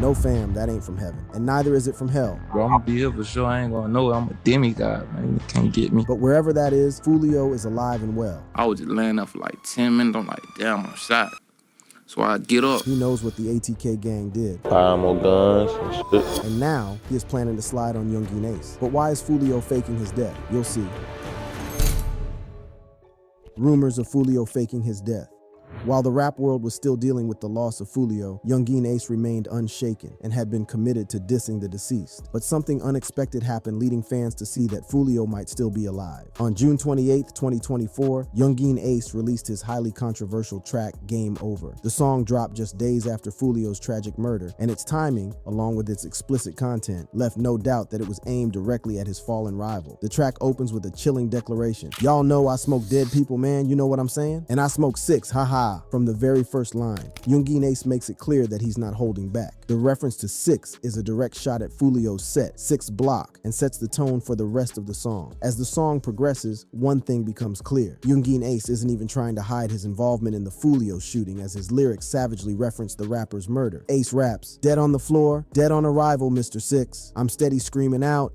No fam, that ain't from heaven. And neither is it from hell. Bro, I'm gonna be here for sure. I ain't gonna know it. I'm a demigod, man. You can't get me. But wherever that is, Foolio is alive and well. I was just laying there for like 10 minutes. I'm like, damn, I'm shot. So I get up. He knows what the ATK gang did. Buy more guns and shit. And now, he is planning to slide on Yungeen Ace. But why is Foolio faking his death? You'll see. Rumors of Foolio faking his death. While the rap world was still dealing with the loss of Foolio, Yungeen Ace remained unshaken and had been committed to dissing the deceased. But something unexpected happened, leading fans to see that Foolio might still be alive. On June 28, 2024, Yungeen Ace released his highly controversial track, Game Over. The song dropped just days after Foolio's tragic murder, and its timing, along with its explicit content, left no doubt that it was aimed directly at his fallen rival. The track opens with a chilling declaration. Y'all know I smoke dead people, man, you know what I'm saying? And I smoke 6, haha. From the very first line, Yungeen Ace makes it clear that he's not holding back. The reference to 6 is a direct shot at Foolio's set, 6 Block, and sets the tone for the rest of the song. As the song progresses, one thing becomes clear. Yungeen Ace isn't even trying to hide his involvement in the Foolio shooting, as his lyrics savagely reference the rapper's murder. Ace raps, "Dead on the floor, dead on arrival, Mr. 6. I'm steady screaming out,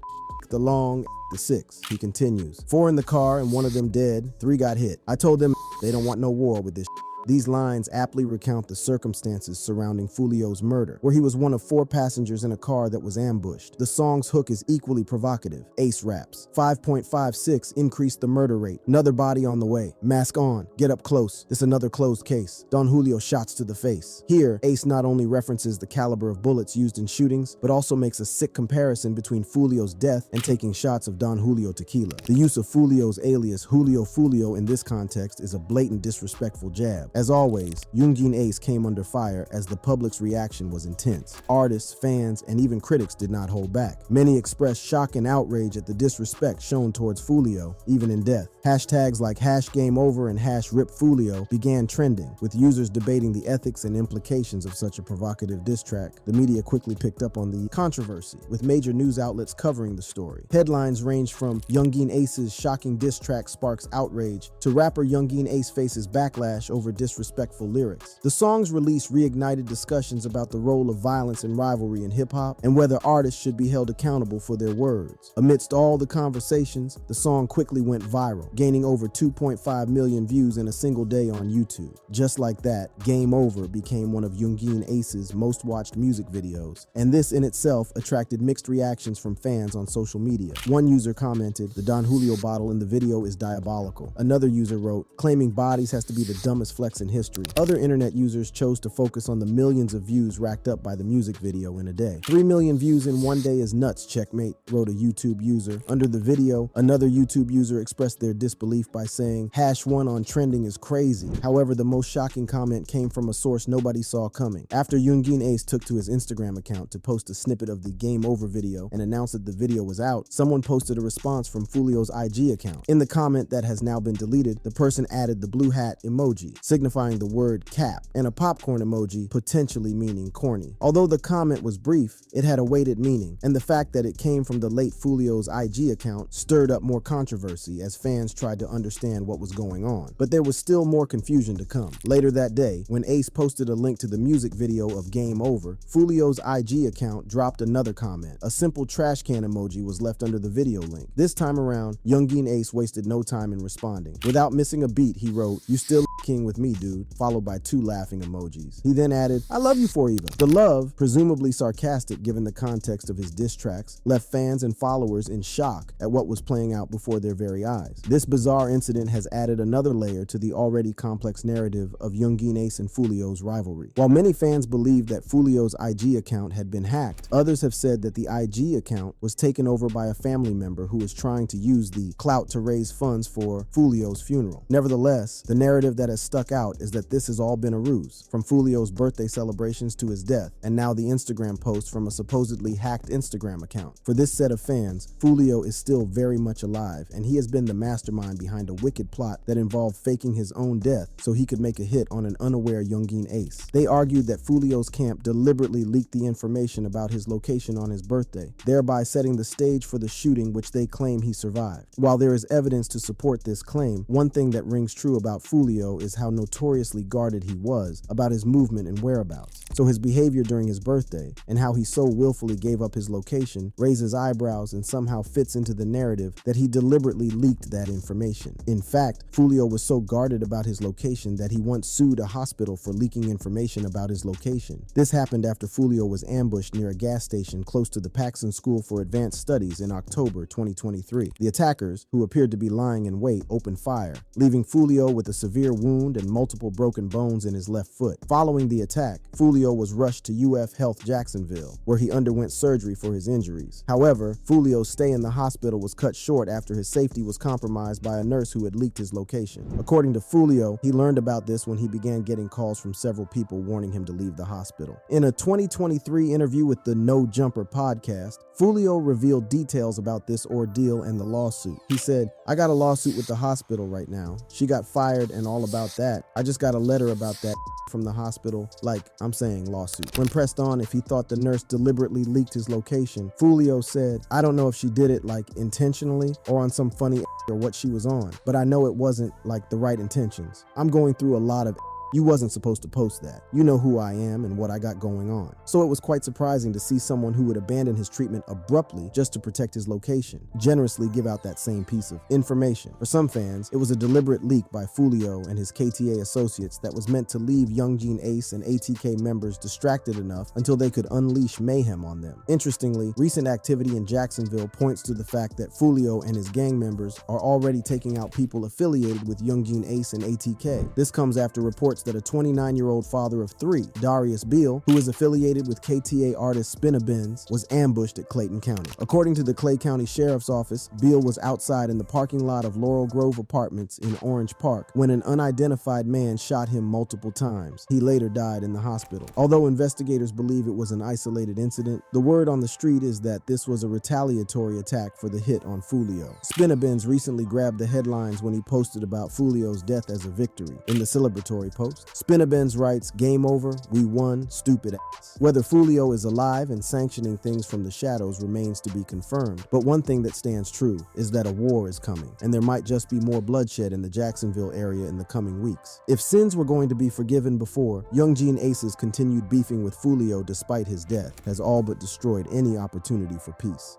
the long, the 6. He continues, 4 in the car and one of them dead, 3 got hit. I told them they don't want no war with this. These lines aptly recount the circumstances surrounding Foolio's murder, where he was one of 4 passengers in a car that was ambushed. The song's hook is equally provocative. Ace raps, 5.56 increased the murder rate. Another body on the way. Mask on. Get up close. This another closed case. Don Julio shots to the face. Here, Ace not only references the caliber of bullets used in shootings, but also makes a sick comparison between Foolio's death and taking shots of Don Julio tequila. The use of Foolio's alias Julio Foolio in this context is a blatant disrespectful jab. As always, Yungeen Ace came under fire as the public's reaction was intense. Artists, fans, and even critics did not hold back. Many expressed shock and outrage at the disrespect shown towards Foolio, even in death. Hashtags like #GameOver and #RipFoolio began trending, with users debating the ethics and implications of such a provocative diss track. The media quickly picked up on the controversy, with major news outlets covering the story. Headlines ranged from Yungeen Ace's shocking diss track sparks outrage to rapper Yungeen Ace faces backlash over disrespectful lyrics. The song's release reignited discussions about the role of violence and rivalry in hip-hop and whether artists should be held accountable for their words. Amidst all the conversations, the song quickly went viral, gaining over 2.5 million views in a single day on YouTube. Just like that, Game Over became one of Yungeen Ace's most watched music videos, and this in itself attracted mixed reactions from fans on social media. One user commented, "The Don Julio bottle in the video is diabolical." Another user wrote, "Claiming bodies has to be the dumbest flex in history." Other internet users chose to focus on the millions of views racked up by the music video in a day. 3 million views in one day is nuts, checkmate, wrote a YouTube user. Under the video, another YouTube user expressed their disbelief by saying, "#1 on trending is crazy." However, the most shocking comment came from a source nobody saw coming. After Yungeen Ace took to his Instagram account to post a snippet of the Game Over video and announced that the video was out, someone posted a response from Foolio's IG account. In the comment that has now been deleted, the person added the blue hat emoji, signifying the word cap, and a popcorn emoji, potentially meaning corny. Although the comment was brief, it had a weighted meaning, and the fact that it came from the late Foolio's IG account stirred up more controversy as fans tried to understand what was going on. But there was still more confusion to come. Later that day, when Ace posted a link to the music video of Game Over, Foolio's IG account dropped another comment. A simple trash can emoji was left under the video link. This time around, Yungeen Ace wasted no time in responding. Without missing a beat, he wrote, "You still king with me, dude," followed by 2 laughing emojis. He then added, "I love you for even." The love, presumably sarcastic given the context of his diss tracks, left fans and followers in shock at what was playing out before their very eyes. This bizarre incident has added another layer to the already complex narrative of Yungeen Ace and Foolio's rivalry. While many fans believe that Foolio's IG account had been hacked, others have said that the IG account was taken over by a family member who was trying to use the clout to raise funds for Foolio's funeral. Nevertheless, the narrative that has stuck out is that this has all been a ruse, from Foolio's birthday celebrations to his death, and now the Instagram post from a supposedly hacked Instagram account. For this set of fans, Foolio is still very much alive, and he has been the mastermind behind a wicked plot that involved faking his own death so he could make a hit on an unaware Yungeen Ace. They argued that Foolio's camp deliberately leaked the information about his location on his birthday, thereby setting the stage for the shooting which they claim he survived. While there is evidence to support this claim, one thing that rings true about Foolio is how notoriously guarded he was about his movement and whereabouts. So his behavior during his birthday, and how he so willfully gave up his location, raises eyebrows and somehow fits into the narrative that he deliberately leaked that information. In fact, Foolio was so guarded about his location that he once sued a hospital for leaking information about his location. This happened after Foolio was ambushed near a gas station close to the Paxson School for Advanced Studies in October 2023. The attackers, who appeared to be lying in wait, opened fire, leaving Foolio with a severe wound and multiple broken bones in his left foot. Following the attack, Foolio was rushed to UF Health Jacksonville, where he underwent surgery for his injuries. However, Foolio's stay in the hospital was cut short after his safety was compromised by a nurse who had leaked his location. According to Foolio, he learned about this when he began getting calls from several people warning him to leave the hospital. In a 2023 interview with the No Jumper podcast, Foolio revealed details about this ordeal and the lawsuit. He said, "I got a lawsuit with the hospital right now. She got fired and all about that. I just got a letter about that from the hospital, like I'm saying lawsuit." When pressed on if he thought the nurse deliberately leaked his location, Foolio said, "I don't know if she did it like intentionally or on some funny or what she was on, but I know it wasn't like the right intentions. I'm going through a lot of You wasn't supposed to post that. You know who I am and what I got going on." So it was quite surprising to see someone who would abandon his treatment abruptly just to protect his location, generously give out that same piece of information. For some fans, it was a deliberate leak by Foolio and his KTA associates that was meant to leave Yungeen Ace and ATK members distracted enough until they could unleash mayhem on them. Interestingly, recent activity in Jacksonville points to the fact that Foolio and his gang members are already taking out people affiliated with Yungeen Ace and ATK. This comes after reports that a 29-year-old father of three, Darius Beal, who is affiliated with KTA artist Spinabins, was ambushed at Clayton County. According to the Clay County Sheriff's Office, Beal was outside in the parking lot of Laurel Grove Apartments in Orange Park when an unidentified man shot him multiple times. He later died in the hospital. Although investigators believe it was an isolated incident, the word on the street is that this was a retaliatory attack for the hit on Foolio. Spinabins recently grabbed the headlines when he posted about Foolio's death as a victory. In the celebratory post, Spinabins writes, "Game over, we won, stupid ass." Whether Foolio is alive and sanctioning things from the shadows remains to be confirmed, but one thing that stands true is that a war is coming, and there might just be more bloodshed in the Jacksonville area in the coming weeks. If sins were going to be forgiven before, Yungeen Ace's continued beefing with Foolio despite his death has all but destroyed any opportunity for peace.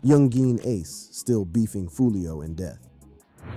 Yungeen Ace still beefing Foolio in death.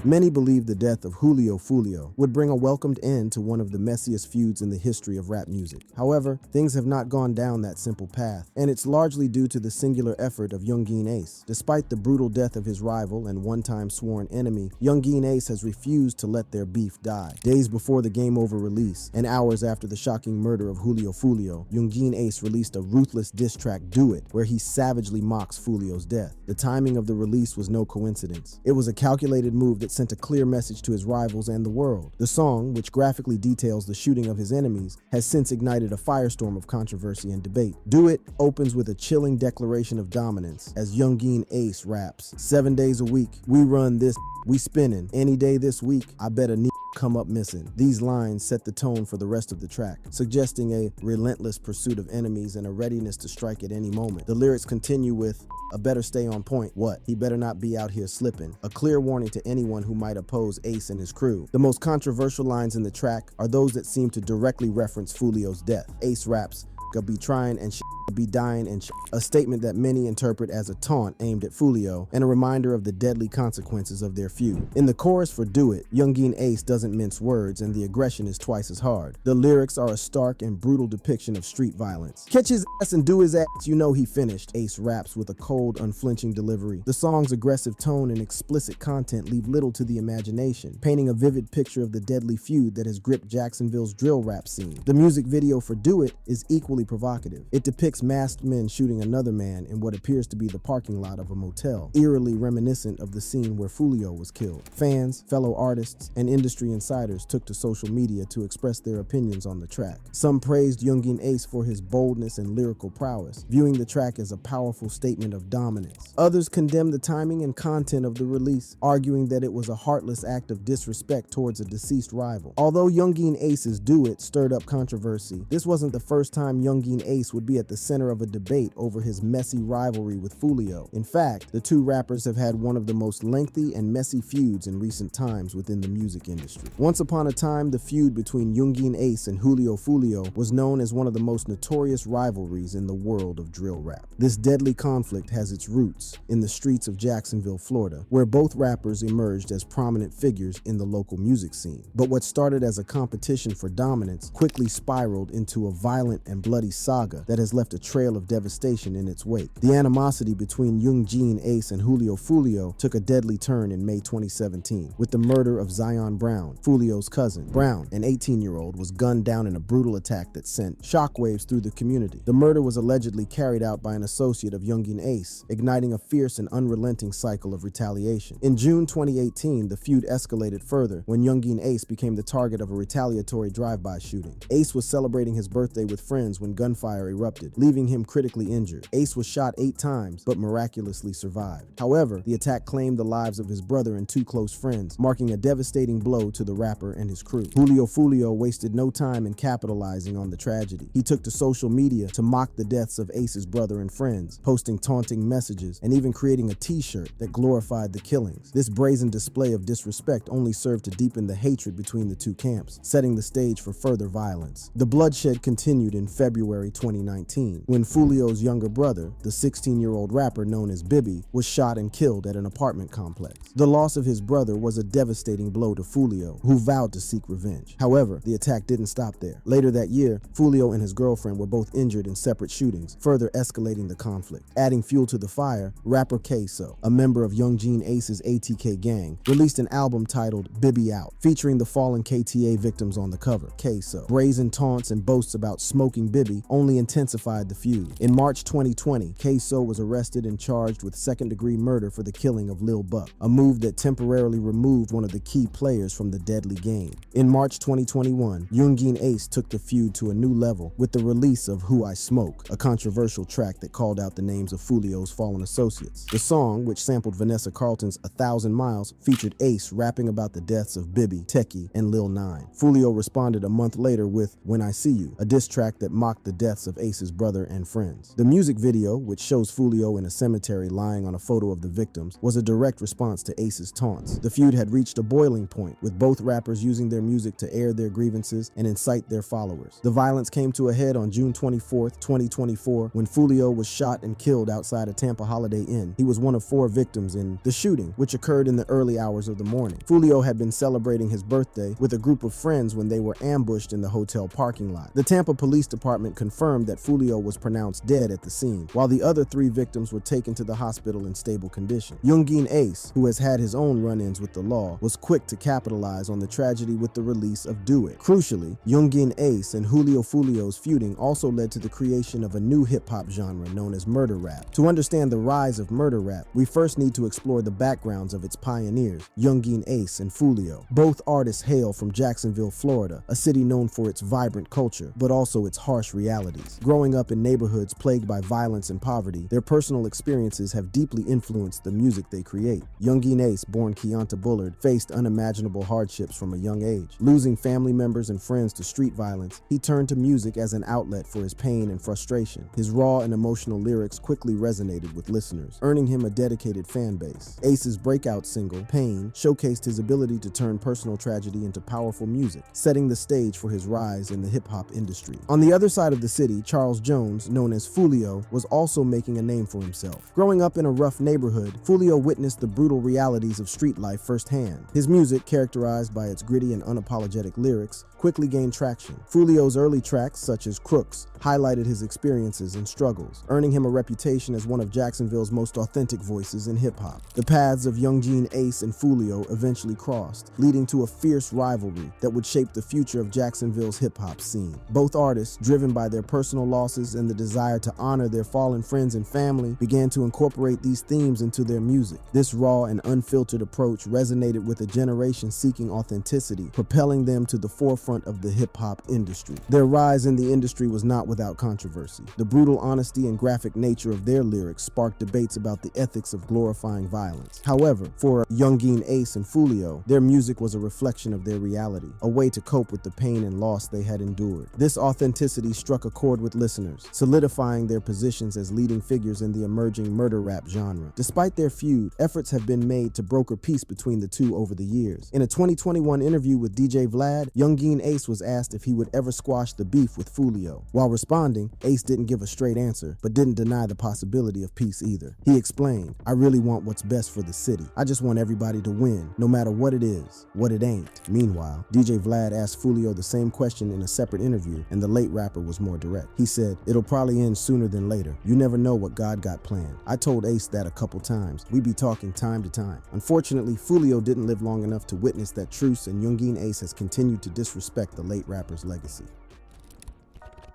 Many believe the death of Julio Foolio would bring a welcomed end to one of the messiest feuds in the history of rap music. However, things have not gone down that simple path, and it's largely due to the singular effort of Yungeen Ace. Despite the brutal death of his rival and one-time sworn enemy, Yungeen Ace has refused to let their beef die. Days before the Game Over release, and hours after the shocking murder of Julio Foolio, Yungeen Ace released a ruthless diss track, "Do It," where he savagely mocks Foolio's death. The timing of the release was no coincidence. It was a calculated move that sent a clear message to his rivals and the world. The song, which graphically details the shooting of his enemies, has since ignited a firestorm of controversy and debate. "Do It" opens with a chilling declaration of dominance as Yungeen Ace raps, "7 days a week, we run this, we spinning. Any day this week, I bet a come up missing." These lines set the tone for the rest of the track, suggesting a relentless pursuit of enemies and a readiness to strike at any moment. The lyrics continue with, "A better stay on point. What? He better not be out here slipping." A clear warning to anyone who might oppose Ace and his crew. The most controversial lines in the track are those that seem to directly reference Foolio's death. Ace raps, "Gonna be trying and be dying and a statement that many interpret as a taunt aimed at Foolio and a reminder of the deadly consequences of their feud. In the chorus for "Do It," Yungeen Ace doesn't mince words and the aggression is twice as hard. The lyrics are a stark and brutal depiction of street violence. "Catch his ass and do his ass, you know he finished," Ace raps with a cold, unflinching delivery. The song's aggressive tone and explicit content leave little to the imagination, painting a vivid picture of the deadly feud that has gripped Jacksonville's drill rap scene. The music video for "Do It" is equally provocative. It depicts masked men shooting another man in what appears to be the parking lot of a motel, eerily reminiscent of the scene where Foolio was killed. Fans, fellow artists, and industry insiders took to social media to express their opinions on the track. Some praised Yungeen Ace for his boldness and lyrical prowess, viewing the track as a powerful statement of dominance. Others condemned the timing and content of the release, arguing that it was a heartless act of disrespect towards a deceased rival. Although Yungeen Ace's "Do It" stirred up controversy, this wasn't the first time Yungeen Ace would be at the center of a debate over his messy rivalry with Foolio. In fact, the two rappers have had one of the most lengthy and messy feuds in recent times within the music industry. Once upon a time, the feud between Yungeen Ace and Julio Foolio was known as one of the most notorious rivalries in the world of drill rap. This deadly conflict has its roots in the streets of Jacksonville, Florida, where both rappers emerged as prominent figures in the local music scene. But what started as a competition for dominance quickly spiraled into a violent and bloody saga that has left a trail of devastation in its wake. The animosity between Yungeen Ace and Julio Foolio took a deadly turn in May 2017 with the murder of Zion Brown, Foolio's cousin. Brown, an 18-year-old, was gunned down in a brutal attack that sent shockwaves through the community. The murder was allegedly carried out by an associate of Yungeen Ace, igniting a fierce and unrelenting cycle of retaliation. In June 2018, the feud escalated further when Yungeen Ace became the target of a retaliatory drive-by shooting. Ace was celebrating his birthday with friends when gunfire erupted, leaving him critically injured. Ace was shot 8 times, but miraculously survived. However, the attack claimed the lives of his brother and 2 close friends, marking a devastating blow to the rapper and his crew. Julio Foolio wasted no time in capitalizing on the tragedy. He took to social media to mock the deaths of Ace's brother and friends, posting taunting messages and even creating a t-shirt that glorified the killings. This brazen display of disrespect only served to deepen the hatred between the two camps, setting the stage for further violence. The bloodshed continued in February 2019, when Foolio's younger brother, the 16-year-old rapper known as Bibby, was shot and killed at an apartment complex. The loss of his brother was a devastating blow to Foolio, who vowed to seek revenge. However, the attack didn't stop there. Later that year, Foolio and his girlfriend were both injured in separate shootings, further escalating the conflict. Adding fuel to the fire, rapper Queso, a member of Yungeen Ace's ATK gang, released an album titled Bibby Out, featuring the fallen KTA victims on the cover. Queso, brazen taunts and boasts about smoking Bibby only intensified the feud. In March 2020, Queso was arrested and charged with second-degree murder for the killing of Lil Buck, a move that temporarily removed one of the key players from the deadly game. In March 2021, Yungeen Ace took the feud to a new level with the release of Who I Smoke, a controversial track that called out the names of Foolio's fallen associates. The song, which sampled Vanessa Carlton's 1,000 Miles, featured Ace rapping about the deaths of Bibby, Techie, and Lil 9. Foolio responded a month later with When I See You, a diss track that mocked the deaths of Ace's brother and friends. The music video, which shows Foolio in a cemetery lying on a photo of the victims, was a direct response to Ace's taunts. The feud had reached a boiling point, with both rappers using their music to air their grievances and incite their followers. The violence came to a head on June 24, 2024, when Foolio was shot and killed outside a Tampa Holiday Inn. He was one of 4 victims in the shooting, which occurred in the early hours of the morning. Foolio had been celebrating his birthday with a group of friends when they were ambushed in the hotel parking lot. The Tampa Police Department confirmed that Foolio was pronounced dead at the scene, while the other 3 victims were taken to the hospital in stable condition. Yungeen Ace, who has had his own run-ins with the law, was quick to capitalize on the tragedy with the release of Do It. Crucially, Yungeen Ace and Julio Foolio's feuding also led to the creation of a new hip-hop genre known as murder rap. To understand the rise of murder rap, we first need to explore the backgrounds of its pioneers, Yungeen Ace and Foolio. Both artists hail from Jacksonville, Florida, a city known for its vibrant culture, but also its harsh realities. Growing up in neighborhoods plagued by violence and poverty, their personal experiences have deeply influenced the music they create. Yungeen Ace, born Keonta Bullard, faced unimaginable hardships from a young age. Losing family members and friends to street violence, he turned to music as an outlet for his pain and frustration. His raw and emotional lyrics quickly resonated with listeners, earning him a dedicated fan base. Ace's breakout single, Pain, showcased his ability to turn personal tragedy into powerful music, setting the stage for his rise in the hip-hop industry. On the other side of the city, Charles Jones, known as Foolio, was also making a name for himself. Growing up in a rough neighborhood, Foolio witnessed the brutal realities of street life firsthand. His music, characterized by its gritty and unapologetic lyrics, quickly gained traction. Foolio's early tracks, such as Crooks, highlighted his experiences and struggles, earning him a reputation as one of Jacksonville's most authentic voices in hip-hop. The paths of Yungeen Ace and Foolio eventually crossed, leading to a fierce rivalry that would shape the future of Jacksonville's hip-hop scene. Both artists, driven by their personal losses and the desire to honor their fallen friends and family, began to incorporate these themes into their music. This raw and unfiltered approach resonated with a generation seeking authenticity, propelling them to the forefront of the hip-hop industry. Their rise in the industry was not without controversy. The brutal honesty and graphic nature of their lyrics sparked debates about the ethics of glorifying violence. However, for Yungeen Ace and Foolio, their music was a reflection of their reality, a way to cope with the pain and loss they had endured. This authenticity struck a chord with listeners, years, solidifying their positions as leading figures in the emerging murder rap genre. Despite their feud, efforts have been made to broker peace between the two over the years. In a 2021 interview with DJ Vlad, Yungeen Ace was asked if he would ever squash the beef with Foolio. While responding, Ace didn't give a straight answer, but didn't deny the possibility of peace either. He explained, "I really want what's best for the city. I just want everybody to win, no matter what it is, what it ain't." Meanwhile, DJ Vlad asked Foolio the same question in a separate interview, and the late rapper was more direct. He said, "It'll probably end sooner than later. You never know what God got planned." I told Ace that a couple times. We be talking time to time. Unfortunately, Foolio didn't live long enough to witness that truce, and Yungeen Ace has continued to disrespect the late rapper's legacy.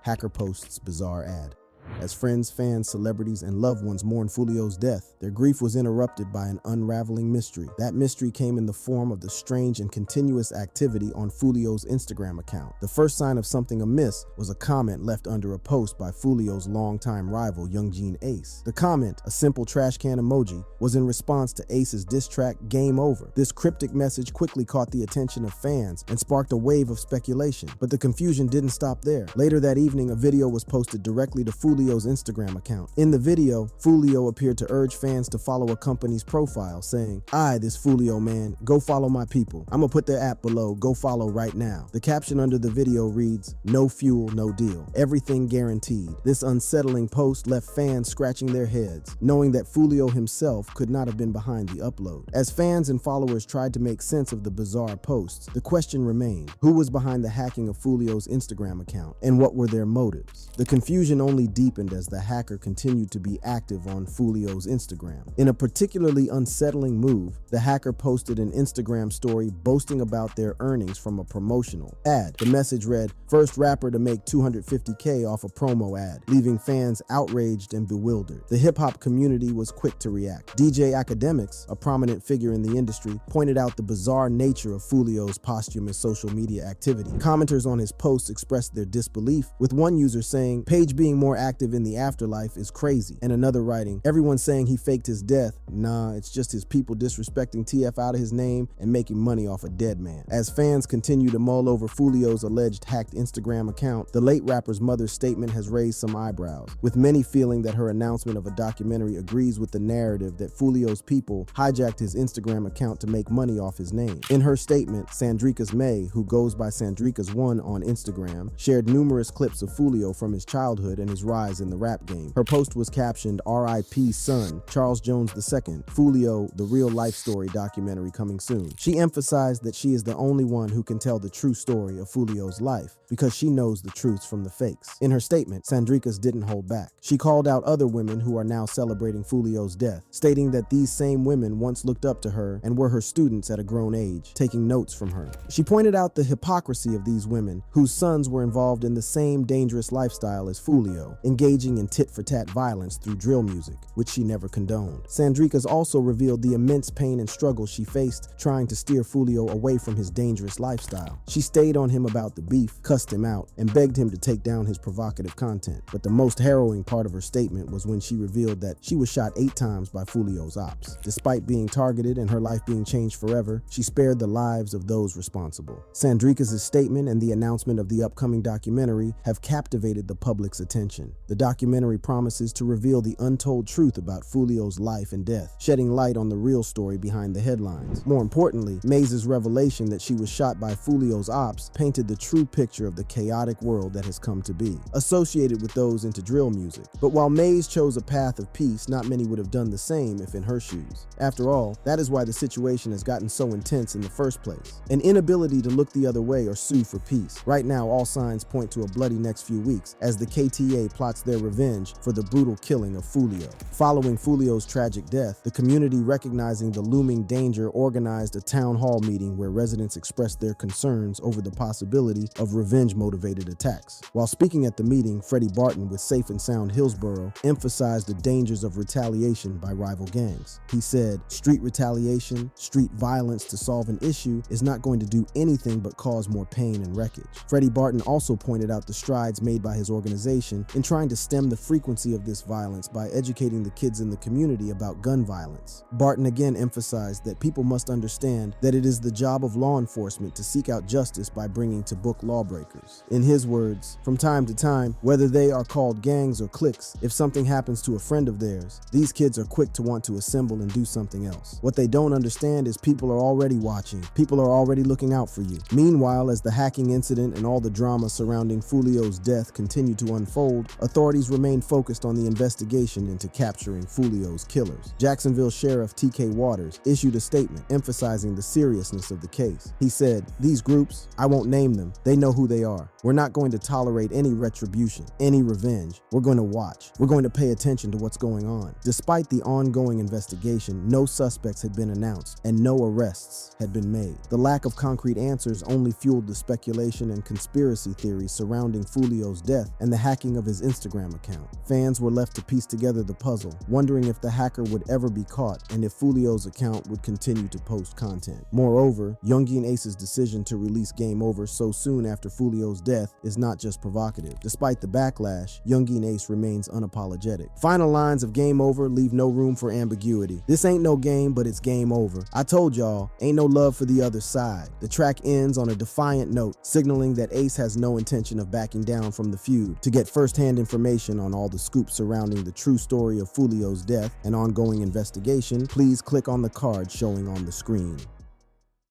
Hacker posts bizarre ad. As friends, fans, celebrities, and loved ones mourn Foolio's death, their grief was interrupted by an unraveling mystery. That mystery came in the form of the strange and continuous activity on Foolio's Instagram account. The first sign of something amiss was a comment left under a post by Foolio's longtime rival, Yungeen Ace. The comment, a simple trash can emoji, was in response to Ace's diss track, Game Over. This cryptic message quickly caught the attention of fans and sparked a wave of speculation. But the confusion didn't stop there. Later that evening, a video was posted directly to Foolio's Instagram account. In the video, Foolio appeared to urge fans to follow a company's profile, saying, this Foolio man, go follow my people. I'ma put their app below, go follow right now." The caption under the video reads, "No fuel, no deal. Everything guaranteed." This unsettling post left fans scratching their heads, knowing that Foolio himself could not have been behind the upload. As fans and followers tried to make sense of the bizarre posts, the question remained, who was behind the hacking of Foolio's Instagram account, and what were their motives? The confusion only deepened as the hacker continued to be active on Foolio's Instagram. In a particularly unsettling move, the hacker posted an Instagram story boasting about their earnings from a promotional ad. The message read, "First rapper to make $250K off a promo ad," leaving fans outraged and bewildered. The hip-hop community was quick to react. DJ Academics, a prominent figure in the industry, pointed out the bizarre nature of Foolio's posthumous social media activity. Commenters on his posts expressed their disbelief, with one user saying, "Page being more active in the afterlife is crazy," and another writing, "Everyone saying he faked his death. Nah, it's just his people disrespecting TF out of his name and making money off a dead man." As fans continue to mull over Foolio's alleged hacked Instagram account, the late rapper's mother's statement has raised some eyebrows, with many feeling that her announcement of a documentary agrees with the narrative that Foolio's people hijacked his Instagram account to make money off his name. In her statement, Sandrikas May, who goes by Sandrikas1 on Instagram, shared numerous clips of Foolio from his childhood and his rise in the rap game. Her post was captioned, "R.I.P. son, Charles Jones II, Foolio, the real life story documentary coming soon." She emphasized that she is the only one who can tell the true story of Foolio's life, because she knows the truths from the fakes. In her statement, Sandrikas didn't hold back. She called out other women who are now celebrating Foolio's death, stating that these same women once looked up to her and were her students at a grown age, taking notes from her. She pointed out the hypocrisy of these women, whose sons were involved in the same dangerous lifestyle as Foolio, engaging in tit-for-tat violence through drill music, which she never condoned. Sandrikas also revealed the immense pain and struggle she faced trying to steer Foolio away from his dangerous lifestyle. She stayed on him about the beef, cussed him out, and begged him to take down his provocative content. But the most harrowing part of her statement was when she revealed that she was shot 8 times by Foolio's ops. Despite being targeted and her life being changed forever, she spared the lives of those responsible. Sandrikas' statement and the announcement of the upcoming documentary have captivated the public's attention. The documentary promises to reveal the untold truth about Foolio's life and death, shedding light on the real story behind the headlines. More importantly, Maze's revelation that she was shot by Foolio's ops painted the true picture of the chaotic world that has come to be, associated with those into drill music. But while Maze chose a path of peace, not many would have done the same if in her shoes. After all, that is why the situation has gotten so intense in the first place. An inability to look the other way or sue for peace. Right now, all signs point to a bloody next few weeks as the KTA plots their revenge for the brutal killing of Foolio. Following Foolio's tragic death, the community, recognizing the looming danger, organized a town hall meeting where residents expressed their concerns over the possibility of revenge-motivated attacks. While speaking at the meeting, Freddie Barton with Safe and Sound Hillsborough emphasized the dangers of retaliation by rival gangs. He said, "Street retaliation, street violence to solve an issue is not going to do anything but cause more pain and wreckage." Freddie Barton also pointed out the strides made by his organization in trying to to stem the frequency of this violence by educating the kids in the community about gun violence. Barton again emphasized that people must understand that it is the job of law enforcement to seek out justice by bringing to book lawbreakers. In his words, from time to time, whether they are called gangs or cliques, if something happens to a friend of theirs, these kids are quick to want to assemble and do something else. What they don't understand is people are already watching. People are already looking out for you. Meanwhile, as the hacking incident and all the drama surrounding Foolio's death continue to unfold, authorities remain focused on the investigation into capturing Foolio's killers. Jacksonville Sheriff T.K. Waters issued a statement emphasizing the seriousness of the case. He said, "These groups, I won't name them, they know who they are. We're not going to tolerate any retribution, any revenge. We're going to watch. We're going to pay attention to what's going on." Despite the ongoing investigation, no suspects had been announced and no arrests had been made. The lack of concrete answers only fueled the speculation and conspiracy theories surrounding Foolio's death and the hacking of his Instagram account. Fans were left to piece together the puzzle, wondering if the hacker would ever be caught and if Foolio's account would continue to post content. Moreover, Yungeen Ace's decision to release Game Over so soon after Foolio's death is not just provocative. Despite the backlash, Yungeen Ace remains unapologetic. Final lines of Game Over leave no room for ambiguity. "This ain't no game, but it's game over. I told y'all, ain't no love for the other side." The track ends on a defiant note, signaling that Ace has no intention of backing down from the feud. To get first-hand information on all the scoops surrounding the true story of Foolio's death and ongoing investigation, please click on the card showing on the screen.